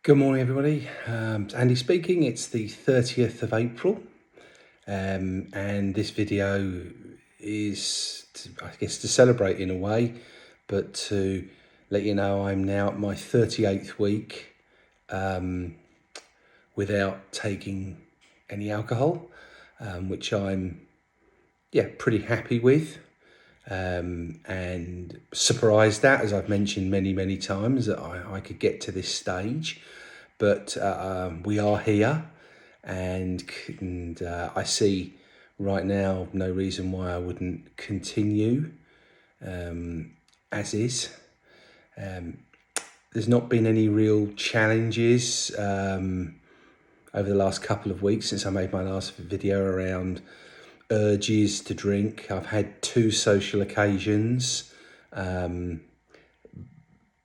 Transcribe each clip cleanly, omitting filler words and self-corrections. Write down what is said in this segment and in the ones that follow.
Good morning, everybody. It's Andy speaking. It's the 30th of April, and this video is, I guess, to celebrate in a way, but to let you know I'm now at my 38th week without taking any alcohol, which I'm, pretty happy with. And surprised at, as I've mentioned many times, that I could get to this stage. But we are here, and I see right now no reason why I wouldn't continue as is. There's not been any real challenges over the last couple of weeks since I made my last video around urges to drink. I've had two social occasions,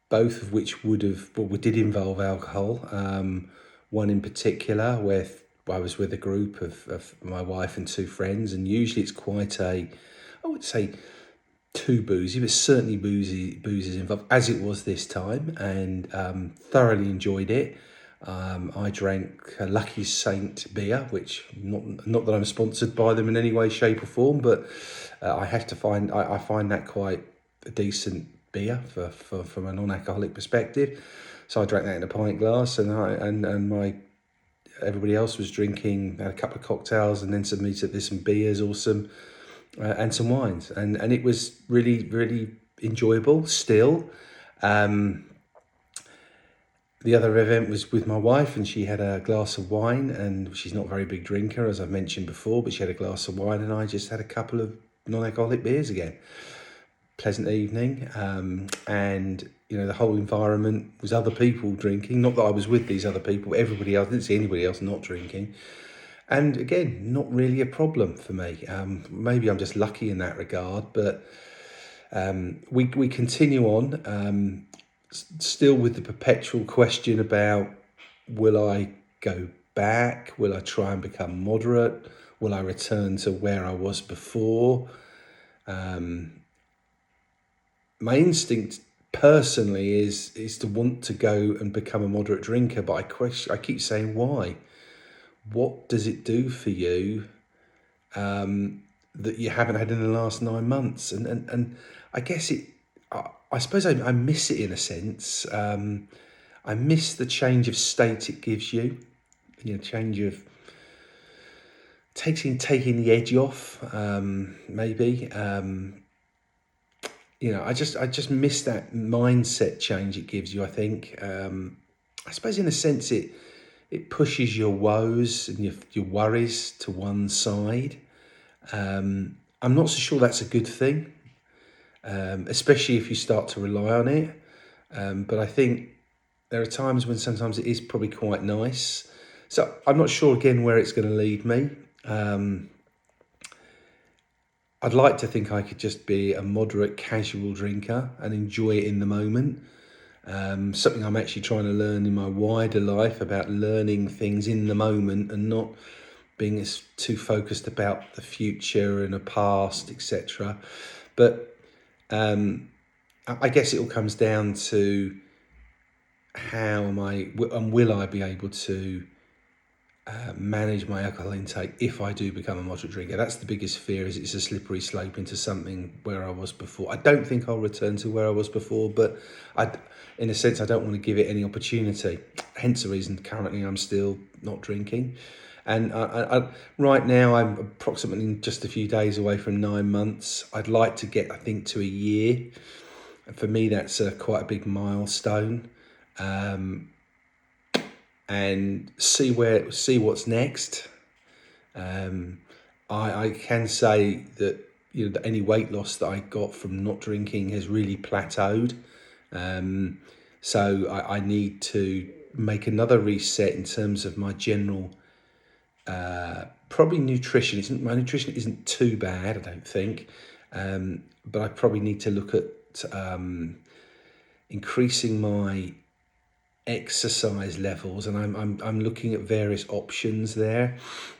both of which did involve alcohol. One in particular where I was with a group of my wife and two friends, and usually it's quite I would say too boozy, but certainly booze involved, as it was this time, and thoroughly enjoyed it. I drank a Lucky Saint beer, which not that I'm sponsored by them in any way, shape, or form, but I find that quite a decent beer from a non-alcoholic perspective. So I drank that in a pint glass, and my everybody else was drinking, had a couple of cocktails, and then there's some beers, awesome, and some wines, and it was really enjoyable still. The other event was with my wife, and she had a glass of wine, and she's not a very big drinker, as I've mentioned before, but she had a glass of wine, and I just had a couple of non-alcoholic beers again. Pleasant evening, and the whole environment was other people drinking. Not that I was with these other people, but everybody else, I didn't see anybody else not drinking. And again, not really a problem for me. Maybe I'm just lucky in that regard, but we continue on, still with the perpetual question about, will I go back? Will I try and become moderate? Will I return to where I was before? My instinct personally is to want to go and become a moderate drinker, but I keep saying, why? What does it do for you that you haven't had in the last 9 months? And I guess I suppose I miss it in a sense. I miss the change of state it gives you. Change of taking the edge off, maybe. I just miss that mindset change it gives you. I think. I suppose in a sense it pushes your woes and your worries to one side. I'm not so sure that's a good thing, especially if you start to rely on it. But I think there are times when sometimes it is probably quite nice. So I'm not sure again where it's going to lead me. I'd like to think I could just be a moderate casual drinker and enjoy it in the moment. Something I'm actually trying to learn in my wider life, about learning things in the moment and not being too focused about the future and the past, etc. But I guess it all comes down to how am I and will I be able to manage my alcohol intake if I do become a moderate drinker. That's the biggest fear, is it's a slippery slope into something where I was before. I don't think I'll return to where I was before, but in a sense, I don't want to give it any opportunity. Hence the reason currently I'm still not drinking. And right now I'm approximately just a few days away from 9 months. I'd like to get, I think, to a year. And for me, that's quite a big milestone. And see what's next. I can say that that any weight loss that I got from not drinking has really plateaued. So I need to make another reset in terms of my general probably nutrition. My nutrition isn't too bad, I don't think, but I probably need to look at increasing my exercise levels, and I'm looking at various options there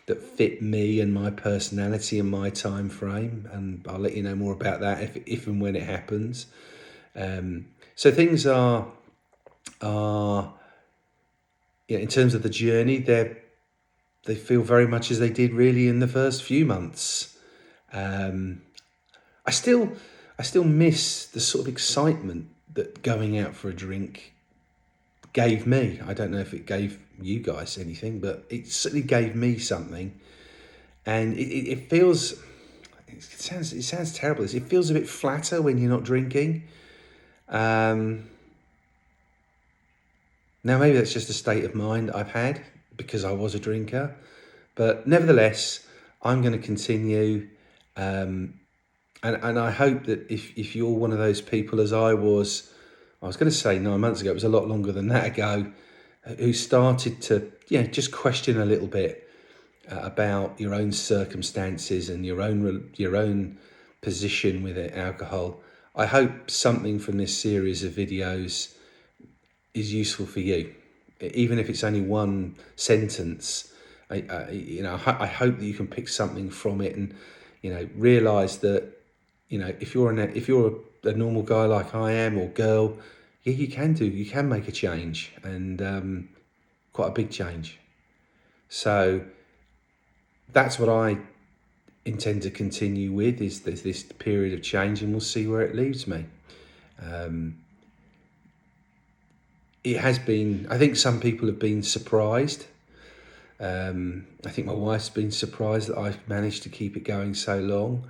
that fit me and my personality and my time frame, and I'll let you know more about that if and when it happens. So things are in terms of the journey, they feel very much as they did really in the first few months. Um, I still miss the sort of excitement that going out for a drink gave me. I don't know if it gave you guys anything, but it certainly gave me something. And it feels, it sounds terrible. It feels a bit flatter when you're not drinking. Um, Now maybe that's just a state of mind I've had because I was a drinker, but nevertheless, I'm going to continue. And I hope that if you're one of those people as I was going to say 9 months ago, it was a lot longer than that ago, who started to, just question a little bit about your own circumstances and your own position with it, alcohol. I hope something from this series of videos is useful for you, even if it's only one sentence. I hope that you can pick something from it and realize that if you're a normal guy like I am, or girl, you can make a change, and quite a big change. So that's what I intend to continue with, is this period of change, and we'll see where it leads me. It has been, I think some people have been surprised. I think my wife's been surprised that I've managed to keep it going so long,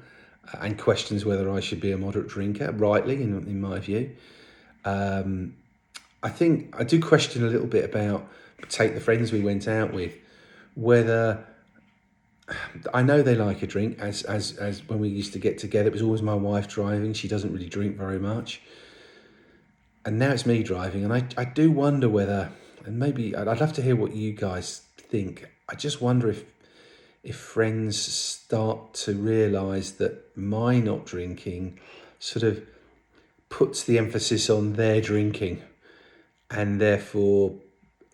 and questions whether I should be a moderate drinker, rightly, in my view. I think I do question a little bit about, take the friends we went out with, whether, I know they like a drink, as when we used to get together, it was always my wife driving. She doesn't really drink very much. And now it's me driving, and I do wonder whether, and maybe I'd love to hear what you guys think. I just wonder if friends start to realise that my not drinking sort of puts the emphasis on their drinking, and therefore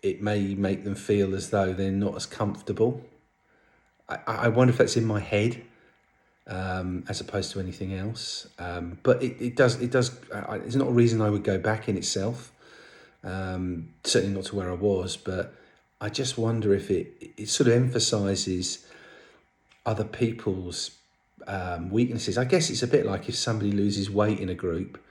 it may make them feel as though they're not as comfortable. I wonder if that's in my head, as opposed to anything else. But it does. It's not a reason I would go back in itself. Certainly not to where I was. But I just wonder if it sort of emphasises other people's weaknesses. I guess it's a bit like if somebody loses weight in a group,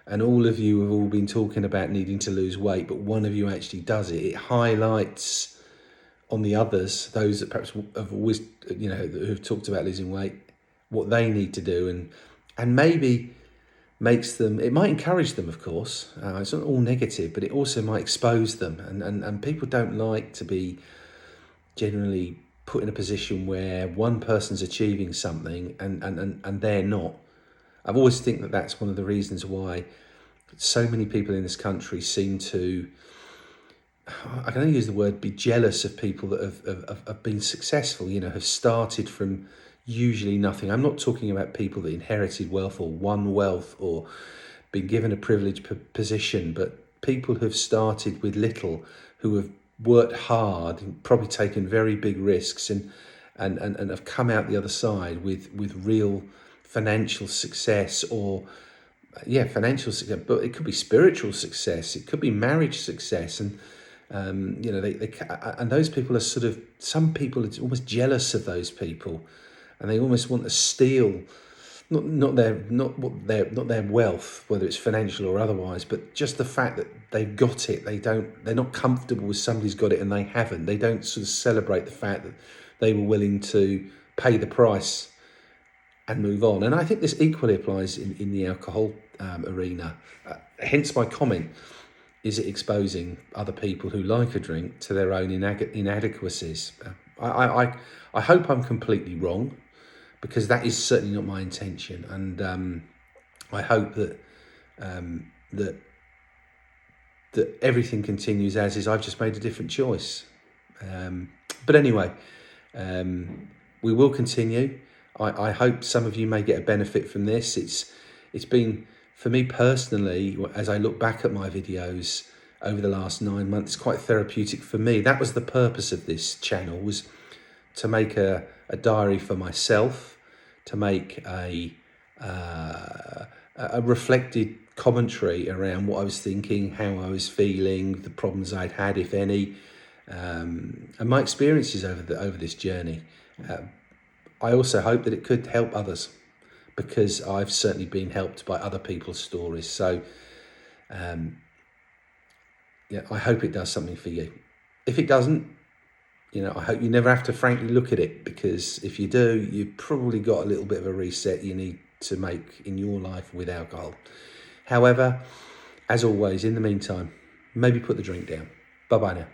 and all of you have all been talking about needing to lose weight, but one of you actually does it. It highlights on the others, those that perhaps have always, who've talked about losing weight, what they need to do, and maybe it might encourage them, of course. It's not all negative, but it also might expose them, and people don't like to be generally put in a position where one person's achieving something and they're not. I've always think that that's one of the reasons why so many people in this country seem to, I can only use the word, be jealous of people that have been successful, have started from usually nothing. I'm not talking about people that inherited wealth or won wealth or been given a privileged position, but people who've started with little, who have worked hard and probably taken very big risks and have come out the other side with real financial success, or financial success, but it could be spiritual success, it could be marriage success, and they and those people are sort of, some people are almost jealous of those people, and they almost want to steal not their wealth, whether it's financial or otherwise, but just the fact that they've got it. They're not comfortable with somebody's got it and they haven't. They don't sort of celebrate the fact that they were willing to pay the price and move on. And I think this equally applies in the alcohol arena. Hence my comment: is it exposing other people who like a drink to their own inadequacies? I hope I'm completely wrong, because that is certainly not my intention, and I hope that that everything continues as is. I've just made a different choice, but anyway, we will continue. I hope some of you may get a benefit from this. It's been, for me personally, as I look back at my videos over the last 9 months, quite therapeutic for me. That was the purpose of this channel, was to make a diary for myself, to make a reflected commentary around what I was thinking, how I was feeling, the problems I'd had, if any, and my experiences over this journey. I also hope that it could help others, because I've certainly been helped by other people's stories. So yeah, I hope it does something for you. If it doesn't, I hope you never have to frankly look at it, because if you do, you've probably got a little bit of a reset you need to make in your life with alcohol. However, as always, in the meantime, maybe put the drink down. Bye-bye now.